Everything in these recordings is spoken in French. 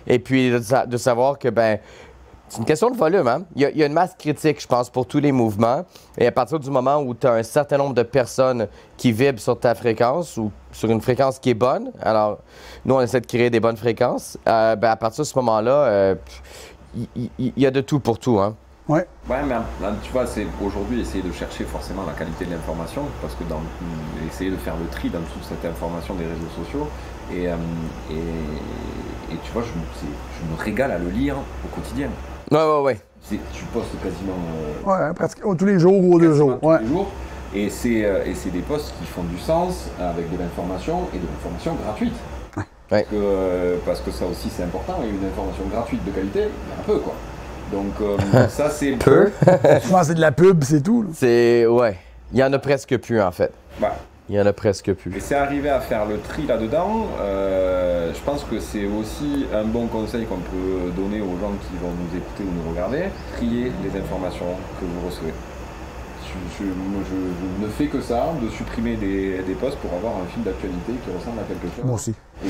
Et puis de savoir que, ben, c'est une question de volume, hein? Il y a une masse critique, je pense, pour tous les mouvements. Et à partir du moment où tu as un certain nombre de personnes qui vibrent sur ta fréquence ou sur une fréquence qui est bonne, alors nous, on essaie de créer des bonnes fréquences, ben, à partir de ce moment-là, il y a de tout pour tout, hein? Ouais. Ouais, mais tu vois, c'est aujourd'hui essayer de chercher forcément la qualité de l'information, parce que essayer de faire le tri dans toute cette information des réseaux sociaux. Et tu vois, je me régale à le lire au quotidien. Ouais. Tu postes quasiment. Ouais, presque tous les jours ou deux jours. Tous les jours. Et c'est des posts qui font du sens avec de l'information et de l'information gratuite. Ouais. Parce que ça aussi c'est important, et une information gratuite de qualité, il y en a peu quoi. Donc ça c'est peu. Souvent c'est de la pub, c'est tout. Ouais. Il y en a presque plus en fait. Ouais. Il y en a presque plus. Et c'est arrivé à faire le tri là-dedans. Je pense que c'est aussi un bon conseil qu'on peut donner aux gens qui vont nous écouter ou nous regarder. Trier les informations que vous recevez. Je ne fais que ça, de supprimer des posts pour avoir un fil d'actualité qui ressemble à quelque chose. Moi aussi. Et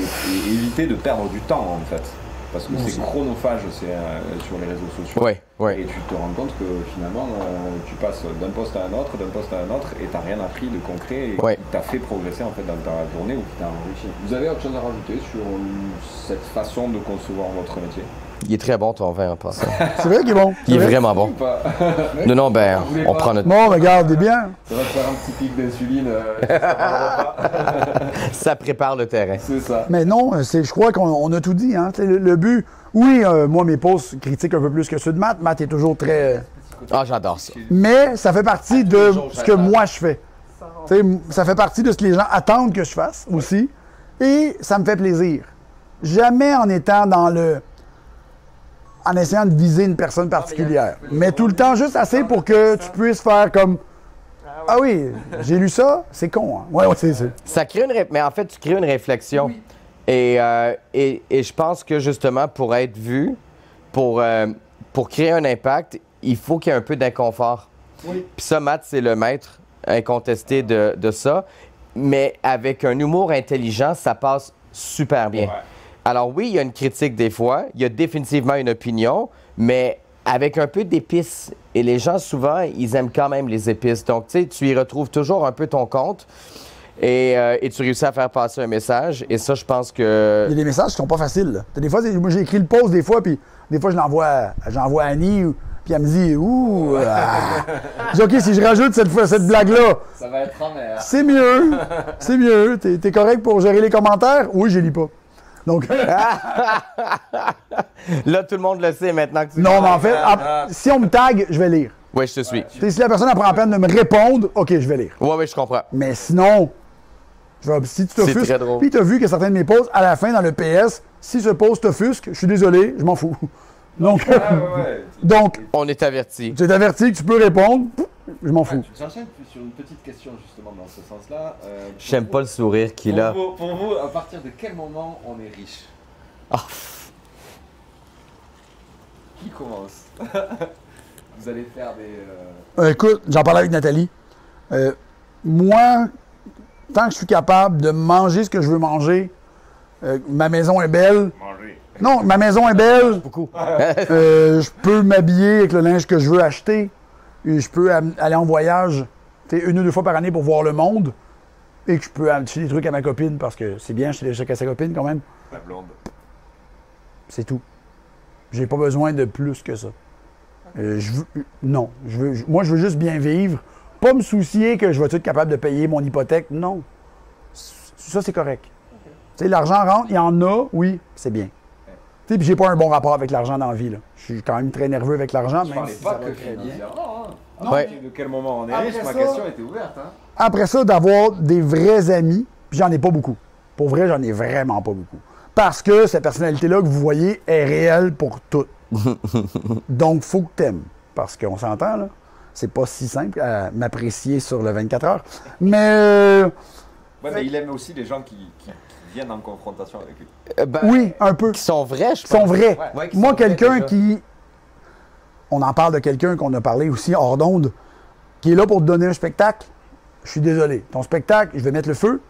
éviter de perdre du temps en fait. Parce que c'est chronophage sur les réseaux sociaux. Ouais. Et tu te rends compte que finalement, tu passes d'un poste à un autre, et tu n'as rien appris de concret et qui t'a fait progresser en fait dans ta journée ou qui t'a enrichi. Vous avez autre chose à rajouter sur cette façon de concevoir votre métier? Il est très bon ton vin en passant. C'est vrai qu'il est bon. Il est vraiment bon. Non, ben, on prend notre... Bon, regarde, bien. Ça va te faire un petit pic d'insuline. Ça prépare le terrain. C'est ça. Mais non, je crois qu'on a tout dit. Hein. Le but, oui, moi, mes posts critiquent un peu plus que ceux de Matt. Matt est toujours très... Ah, j'adore ça. Mais ça fait partie de ce que moi je fais. T'sais, ça fait partie de ce que les gens attendent que je fasse aussi. Et ça me fait plaisir. Jamais en étant en essayant de viser une personne particulière. Mais tout le temps juste assez pour que tu puisses faire comme... Ah oui, j'ai lu ça, c'est con. Hein? Ouais, c'est... Ça crée mais en fait, tu crées une réflexion. Oui. Et je pense que justement, pour être vu, pour créer un impact, il faut qu'il y ait un peu d'inconfort. Oui. Puis ça, Matt, c'est le maître incontesté de ça. Mais avec un humour intelligent, ça passe super bien. Ouais. Alors oui, il y a une critique des fois, il y a définitivement une opinion, mais avec un peu d'épices. Et les gens, souvent, ils aiment quand même les épices. Donc, tu sais, tu y retrouves toujours un peu ton compte et tu réussis à faire passer un message. Et ça, je pense que... Il y a des messages qui sont pas faciles. Des fois, moi, j'ai écrit le post des fois, puis des fois, j'envoie à Annie, puis elle me dit « Ouh! Je dis « OK, si je rajoute cette blague-là... » Ça va être amer. C'est mieux. C'est mieux. T'es correct pour gérer les commentaires? Oui, je lis pas. Donc... Là, tout le monde le sait maintenant que tu... Non, mais en fait, si on me tag, je vais lire. Oui, je te suis. Si la personne prend la peine de me répondre, OK, je vais lire. Oui, je comprends. Mais sinon, si tu t'offusques, puis tu as vu que certains de mes posts, à la fin, dans le PS, si ce post t'offusque, je suis désolé, je m'en fous. Donc, donc, on est averti. Tu es averti que tu peux répondre, je m'en fous. J'enchaîne sur une petite question justement dans ce sens-là. J'aime pas le sourire qu'il a. Pour vous, à partir de quel moment on est riche? Oh. Qui commence? Vous allez faire des... Écoute, j'en parlais avec Nathalie. Moi, tant que je suis capable de manger ce que je veux manger, ma maison est belle. Manger. Non, ma maison est belle. Beaucoup. Je peux m'habiller avec le linge que je veux acheter. Et je peux aller en voyage 1 ou 2 fois par année pour voir le monde. Et que je peux acheter des trucs à ma copine parce que c'est bien acheter des trucs à sa copine quand même. La blonde. C'est tout. J'ai pas besoin de plus que ça. Moi, je veux juste bien vivre. Pas me soucier que je vais être capable de payer mon hypothèque. Non. Ça, c'est correct. Okay. Tu sais, l'argent rentre, il y en a, oui, c'est bien. Tu sais, puis j'ai pas un bon rapport avec l'argent dans la vie, là. Je suis quand même très nerveux avec l'argent, même si ça va très bien. Non, de quel moment on est riche, ma question était ouverte. Hein? Après ça, d'avoir des vrais amis, puis j'en ai pas beaucoup. Pour vrai, j'en ai vraiment pas beaucoup. Parce que cette personnalité-là que vous voyez est réelle pour toutes. Donc, faut que t'aimes. Parce qu'on s'entend, là. C'est pas si simple à m'apprécier sur le 24 heures. Mais... Ouais, mais il aime aussi les gens qui viennent en confrontation avec lui. Oui, un peu. Qui sont vrais, je pense. Qui sont vrais. Ouais, moi, quelqu'un qui... On en parle de quelqu'un qu'on a parlé aussi hors d'onde, qui est là pour te donner un spectacle. Je suis désolé. Ton spectacle, je vais mettre le feu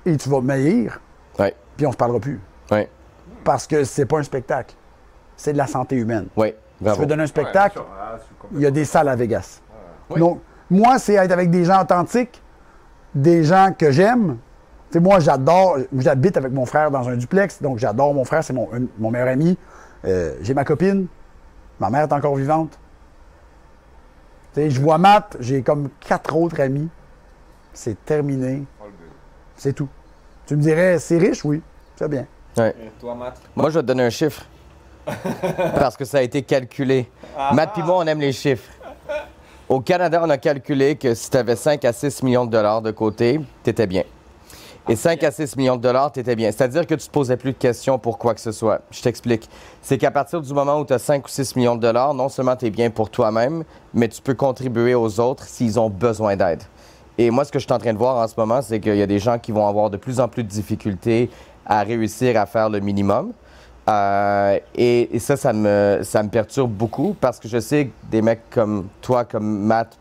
et tu vas me haïr. Ouais. Puis on se parlera plus. Ouais. parce que c'est pas un spectacle. C'est de la santé humaine. Oui, Si tu veux donner un spectacle, il y a des salles à Vegas. Oui. Donc, moi, c'est être avec des gens authentiques, des gens que j'aime. Tu sais, moi, j'habite avec mon frère dans un duplex, donc j'adore mon frère, c'est mon meilleur ami. J'ai ma copine, ma mère est encore vivante. Tu sais, je vois Matt, j'ai comme 4 autres amis. C'est terminé. C'est tout. Tu me dirais, c'est riche? Oui, c'est bien. Ouais. Et toi, Matt? Moi, je vais te donner un chiffre. Parce que ça a été calculé. Matt et moi, on aime les chiffres. Au Canada, on a calculé que si tu avais 5 à 6 millions de dollars de côté, tu étais bien. Et 5 à 6 millions de dollars, tu étais bien. C'est-à-dire que tu ne te posais plus de questions pour quoi que ce soit. Je t'explique. C'est qu'à partir du moment où tu as 5 ou 6 millions de dollars, non seulement tu es bien pour toi-même, mais tu peux contribuer aux autres s'ils ont besoin d'aide. Et moi, ce que je suis en train de voir en ce moment, c'est qu'il y a des gens qui vont avoir de plus en plus de difficultés à réussir à faire le minimum. Et ça me perturbe beaucoup parce que je sais que des mecs comme toi, comme Matt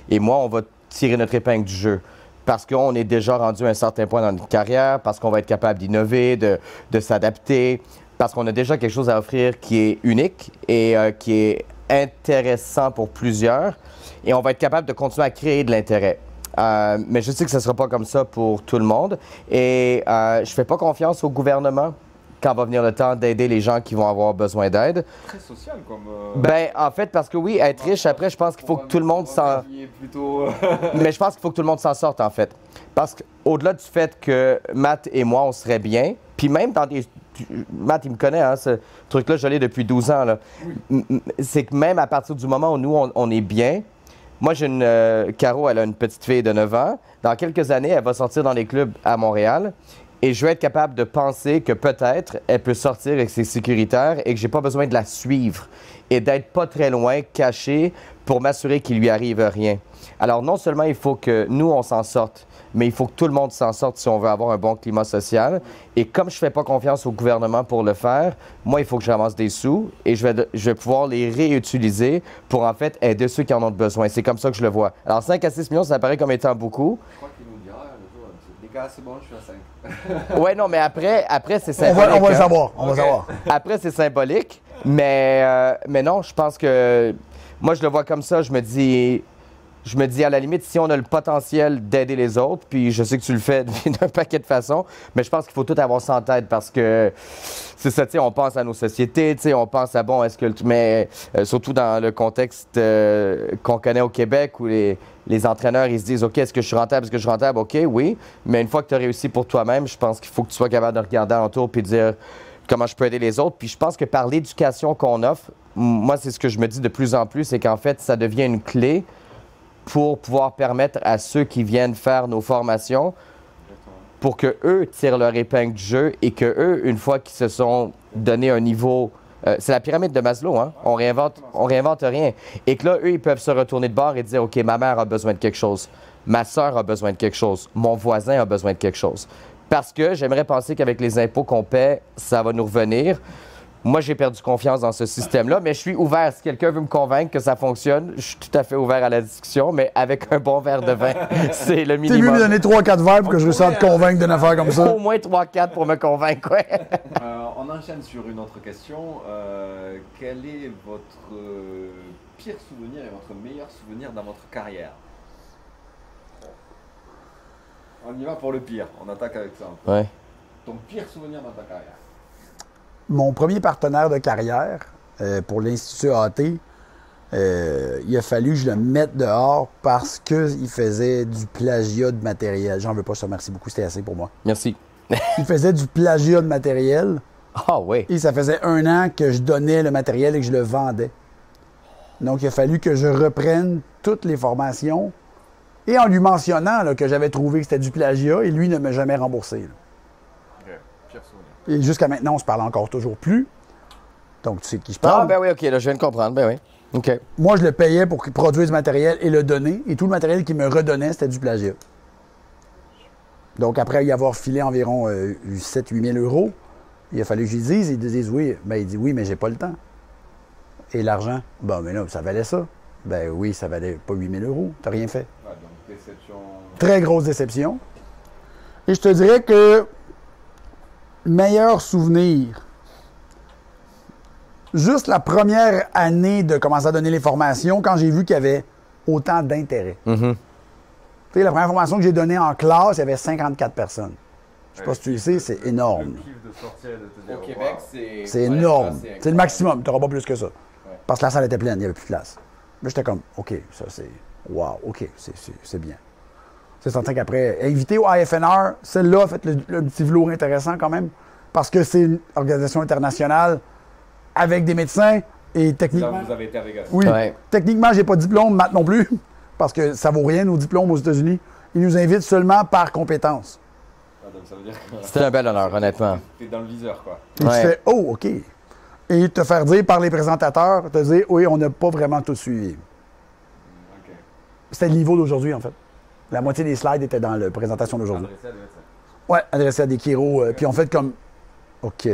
et moi, on va tirer notre épingle du jeu. Parce qu'on est déjà rendu à un certain point dans notre carrière, parce qu'on va être capable d'innover, de s'adapter, parce qu'on a déjà quelque chose à offrir qui est unique et qui est intéressant pour plusieurs. Et on va être capable de continuer à créer de l'intérêt. Mais je sais que ce ne sera pas comme ça pour tout le monde. Et je ne fais pas confiance au gouvernement quand va venir le temps d'aider les gens qui vont avoir besoin d'aide. Très social comme... Ben, en fait, parce que oui, être riche, après, je pense qu'il faut que tout le monde s'en... Plutôt... Mais je pense qu'il faut que tout le monde s'en sorte, en fait. Parce qu'au-delà du fait que Matt et moi, on serait bien, puis même dans des... Matt, il me connaît, hein, ce truc-là, je l'ai depuis 12 ans, là. Oui. C'est que même à partir du moment où nous, on est bien, moi, j'ai une... Caro, elle a une petite fille de 9 ans. Dans quelques années, elle va sortir dans les clubs à Montréal. Et je vais être capable de penser que peut-être elle peut sortir avec ses sécuritaires et que j'ai pas besoin de la suivre et d'être pas très loin, caché, pour m'assurer qu'il lui arrive rien. Alors non seulement il faut que nous, on s'en sorte, mais il faut que tout le monde s'en sorte si on veut avoir un bon climat social. Et comme je fais pas confiance au gouvernement pour le faire, moi, il faut que je ramasse des sous et je vais pouvoir les réutiliser pour en fait aider ceux qui en ont besoin. C'est comme ça que je le vois. Alors 5 à 6 millions, ça paraît comme étant beaucoup. Je crois qu'il nous dira, les gars, c'est bon, je suis à 5. Ouais, non, mais après c'est symbolique. On va le savoir, on va savoir. Après, c'est symbolique, mais non, je pense que... Moi, je le vois comme ça, je me dis, à la limite, si on a le potentiel d'aider les autres, puis je sais que tu le fais d'un paquet de façons, mais je pense qu'il faut tout avoir ça en tête parce que c'est ça, tu sais, on pense à nos sociétés, tu sais, on pense à, bon, est-ce que... Mais surtout dans le contexte qu'on connaît au Québec où les entraîneurs, ils se disent, OK, est-ce que je suis rentable? Est-ce que je suis rentable? OK, oui. Mais une fois que tu as réussi pour toi-même, je pense qu'il faut que tu sois capable de regarder alentour puis de dire comment je peux aider les autres. Puis je pense que par l'éducation qu'on offre, moi, c'est ce que je me dis de plus en plus, c'est qu'en fait, ça devient une clé pour pouvoir permettre à ceux qui viennent faire nos formations pour qu'eux tirent leur épingle du jeu et qu'eux, une fois qu'ils se sont donné un niveau... c'est la pyramide de Maslow, hein? On réinvente rien. Et que là, eux, ils peuvent se retourner de bord et dire, OK, ma mère a besoin de quelque chose, ma sœur a besoin de quelque chose, mon voisin a besoin de quelque chose. Parce que j'aimerais penser qu'avec les impôts qu'on paie, ça va nous revenir. Moi, j'ai perdu confiance dans ce système-là, mais je suis ouvert. Si quelqu'un veut me convaincre que ça fonctionne, je suis tout à fait ouvert à la discussion, mais avec un bon verre de vin, c'est le minimum. T'es mieux me donner 3-4 verres pour que je réussisse à te convaincre d'une affaire comme ça. Au moins 3-4 pour me convaincre, ouais. On enchaîne sur une autre question. Quel est votre pire souvenir et votre meilleur souvenir dans votre carrière? On y va pour le pire. On attaque avec ça. Ouais. Ton pire souvenir dans ta carrière? Mon premier partenaire de carrière pour l'Institut AT, il a fallu que je le mette dehors parce qu'il faisait du plagiat de matériel. J'en veux pas, ça, merci beaucoup, c'était assez pour moi. Merci. Il faisait du plagiat de matériel. Ah oui. Et ça faisait 1 an que je donnais le matériel et que je le vendais. Donc, il a fallu que je reprenne toutes les formations et en lui mentionnant là, que j'avais trouvé que c'était du plagiat et lui ne m'a jamais remboursé. Là. Okay. Pire souvenir. Et jusqu'à maintenant, on se parle encore toujours plus. Donc, tu sais de qui je parle. Ah, ben oui, OK, là, je viens de comprendre. Ben oui. OK. Moi, je le payais pour qu'il produise du matériel et le donner. Et tout le matériel qu'il me redonnait, c'était du plagiat. Donc, après y avoir filé environ 7-8 000 euros, il a fallu que je lui dise. Il dise oui. Ben, il dit oui, mais j'ai pas le temps. Et l'argent? Ben, mais là, ça valait ça. Ben oui, ça valait pas 8 000 euros. T'as rien fait. Ah, donc, déception. Très grosse déception. Et je te dirais que le meilleur souvenir, Juste la première année de commencer à donner les formations, quand j'ai vu qu'il y avait autant d'intérêt. Tu sais, la première formation que j'ai donnée en classe, il y avait 54 personnes. Je sais pas si tu le sais, c'est énorme. Au Québec, c'est énorme. C'est le maximum. Tu n'auras pas plus que ça. Parce que la salle était pleine, il n'y avait plus de place. Mais j'étais comme, OK, ça c'est... Wow, OK, c'est bien. C'est certain qu'après, invité au IFNR, celle-là a fait le petit velours intéressant quand même, parce que c'est une organisation internationale avec des médecins et techniquement... Là, vous avez été avec eux. Oui, techniquement, j'ai pas de diplôme, Matt non plus, parce que ça vaut rien nos diplômes aux États-Unis. Ils nous invitent seulement par compétence. Donc ça veut dire que... C'était un bel honneur, honnêtement. T'es dans le viseur, quoi. Et tu fais, oh, OK. Et te faire dire par les présentateurs, te dire, oui, on n'a pas vraiment tout suivi. OK. C'était le niveau d'aujourd'hui, en fait. La moitié des slides étaient dans la présentation d'aujourd'hui. Adressé à des médecins. Oui, adressé à des chiro. Puis on fait comme, OK.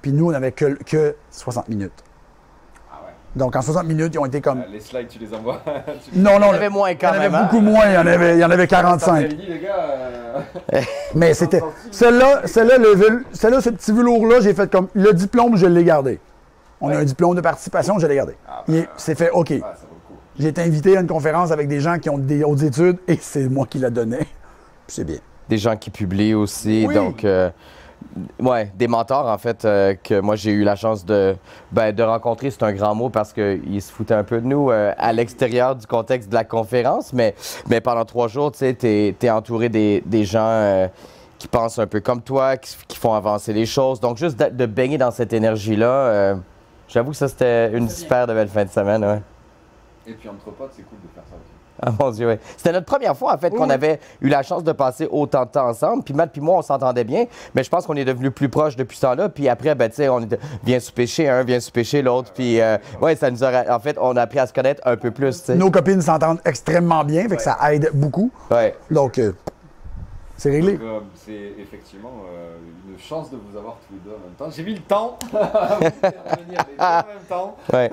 Puis nous, on n'avait que 60 minutes. Ah ouais. Donc en 60 minutes, ils ont été comme... Les slides, tu les envoies. Non, Il y en avait moins quand il y en même. avait beaucoup moins. Il y en avait 45. Dit, les gars, Mais c'était... Celle-là, ce petit velours-là, j'ai fait comme... Le diplôme, je l'ai gardé. On a un diplôme de participation, je l'ai gardé. C'est fait, OK. ça vaut le coup. J'ai été invité à une conférence avec des gens qui ont des hautes études et c'est moi qui la donnais. Puis c'est bien. Des gens qui publient aussi, Oui. donc... ouais, des mentors, en fait, que moi, j'ai eu la chance de rencontrer. C'est un grand mot parce qu'ils se foutaient un peu de nous à l'extérieur du contexte de la conférence. Mais pendant 3 jours, tu sais, t'es entouré des gens qui pensent un peu comme toi, qui font avancer les choses. Donc, juste de baigner dans cette énergie-là, j'avoue que ça, c'était une super de belle fin de semaine, ouais. Et puis entre potes, c'est cool de faire ça aussi. Ah mon Dieu, oui. C'était notre première fois, en fait, qu'on avait eu la chance de passer autant de temps ensemble. Puis Matt puis moi, on s'entendait bien, mais je pense qu'on est devenus plus proches depuis ce temps-là. Puis après, ben, tu sais, viens souper chez un, viens souper chez l'autre. Puis, ouais, ça nous a... En fait, on a appris à se connaître un peu plus, tu sais. Nos copines s'entendent extrêmement bien, fait que ça aide beaucoup. Ouais. Donc, c'est réglé. Donc, c'est effectivement une chance de vous avoir tous les deux en même temps. J'ai mis le temps à vous faire venir les deux en même temps. Ouais.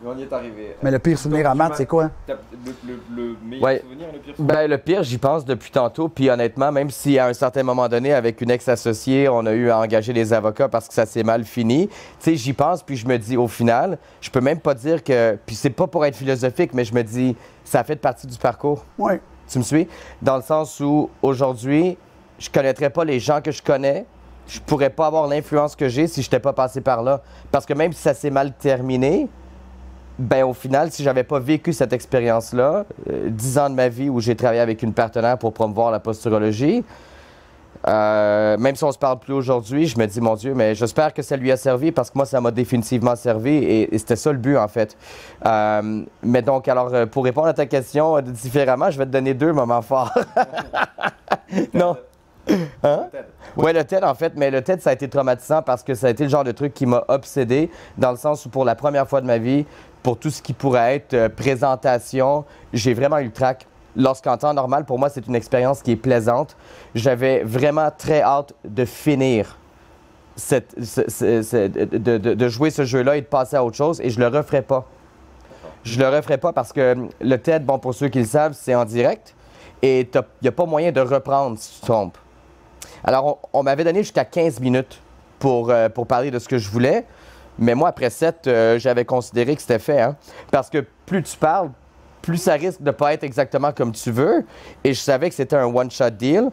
Mais on y est arrivé. Mais le pire souvenir à Matt, c'est quoi? Le meilleur souvenir et le pire souvenir? Ben, le pire, j'y pense depuis tantôt. Puis honnêtement, même si à un certain moment donné, avec une ex-associée, on a eu à engager des avocats parce que ça s'est mal fini, tu sais, j'y pense, puis je me dis, au final, je peux même pas dire que... Puis c'est pas pour être philosophique, mais je me dis, ça fait partie du parcours. Oui. Tu me suis? Dans le sens où, aujourd'hui, je connaîtrais pas les gens que je connais. Je pourrais pas avoir l'influence que j'ai si je n'étais pas passé par là. Parce que même si ça s'est mal terminé, ben au final, si j'avais pas vécu cette expérience-là, 10 ans de ma vie où j'ai travaillé avec une partenaire pour promouvoir la posturologie, même si on se parle plus aujourd'hui, je me dis, mon Dieu, mais j'espère que ça lui a servi parce que moi, ça m'a définitivement servi et c'était ça le but, en fait. Mais donc, alors, pour répondre à ta question différemment, je vais te donner 2 moments forts. Non. Hein? Oui, le TED, en fait, mais le TED, ça a été traumatisant parce que ça a été le genre de truc qui m'a obsédé, dans le sens où pour la première fois de ma vie, pour tout ce qui pourrait être présentation, j'ai vraiment eu le trac. Lorsqu'en temps normal, pour moi, c'est une expérience qui est plaisante. J'avais vraiment très hâte de finir, de jouer ce jeu-là et de passer à autre chose, et je le referai pas. Je le referai pas parce que le TED, bon, pour ceux qui le savent, c'est en direct, et il n'y a pas moyen de reprendre si tu te trompes. Alors, on m'avait donné jusqu'à 15 minutes pour parler de ce que je voulais. Mais moi, après 7, j'avais considéré que c'était fait. Hein? Parce que plus tu parles, plus ça risque de ne pas être exactement comme tu veux. Et je savais que c'était un one-shot deal.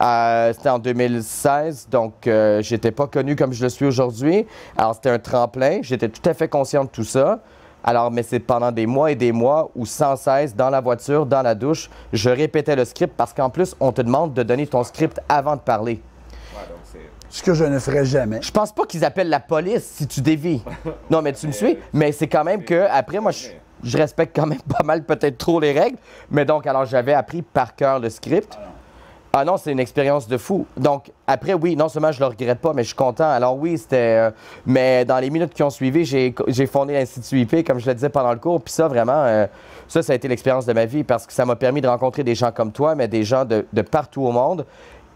C'était en 2016, donc j'étais pas connu comme je le suis aujourd'hui. Alors, c'était un tremplin. J'étais tout à fait conscient de tout ça. Alors, mais c'est pendant des mois et des mois où sans cesse, dans la voiture, dans la douche, je répétais le script parce qu'en plus, on te demande de donner ton script avant de parler. Ouais, donc c'est... Ce que je ne ferais jamais. Je pense pas qu'ils appellent la police si tu dévis. Non, mais tu me suis? Mais c'est quand même que, après, moi, je respecte quand même pas mal, peut-être trop les règles. Mais donc, alors, j'avais appris par cœur le script. Ah non, c'est une expérience de fou. Donc, après, oui, non seulement je le regrette pas, mais je suis content. Alors oui, c'était... mais dans les minutes qui ont suivi, j'ai fondé l'Institut IP, comme je le disais pendant le cours. Puis ça, vraiment, ça a été l'expérience de ma vie parce que ça m'a permis de rencontrer des gens comme toi, mais des gens de partout au monde.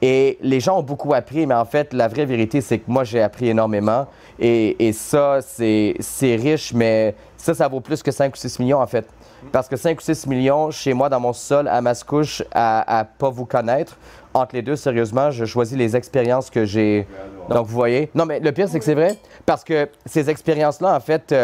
Et les gens ont beaucoup appris, mais en fait, la vraie vérité, c'est que moi, j'ai appris énormément. Et ça, c'est riche, mais ça vaut plus que 5 ou 6 millions, en fait. Parce que 5 ou 6 millions, chez moi, dans mon sol, à Mascouche, à pas vous connaître, entre les deux, sérieusement, je choisis les expériences que j'ai Donc, vous voyez. Non, mais le pire, c'est que c'est vrai. Parce que ces expériences-là, en fait,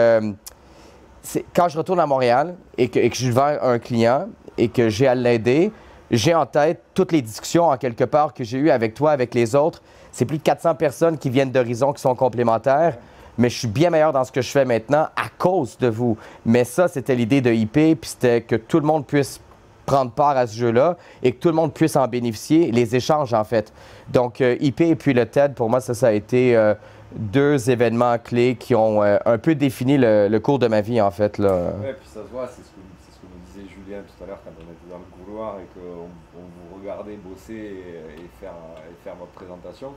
quand je retourne à Montréal et que je suis vers un client et que j'ai à l'aider, j'ai en tête toutes les discussions, en quelque part, que j'ai eues avec toi, avec les autres. C'est plus de 400 personnes qui viennent d'Horizon qui sont complémentaires. Mais je suis bien meilleur dans ce que je fais maintenant à cause de vous. Mais ça, c'était l'idée de IP, puis c'était que tout le monde puisse prendre part à ce jeu-là et que tout le monde puisse en bénéficier, les échanges, en fait. Donc, IP et puis le TED, pour moi, ça a été deux événements clés qui ont un peu défini le cours de ma vie, en fait. Oui, puis ça se voit, c'est ce que nous disait Julien tout à l'heure quand on était dans le couloir et qu'on vous regardait bosser et faire votre présentation.